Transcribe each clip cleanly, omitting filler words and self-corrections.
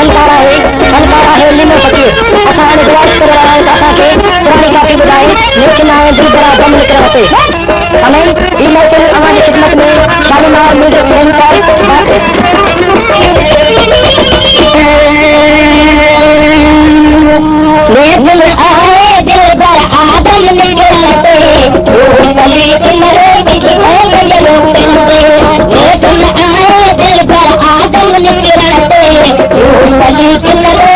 फनकारा है लिमो फकीर असान दुआस कर रहा है असा के पुरानी काफी बुझाए लेकिन आए दिल बड़ा गम निकल होते हमें ई महफिल हमारी खिदमत में शालीमार म्यूजिक लेकिन आए दिल भर आदम निकलते गली किनारे लेकिन आए दिल भर आदम निकलते गली किनारे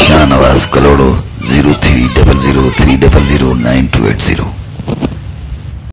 शाहनवाज कलोड़ो 0300300980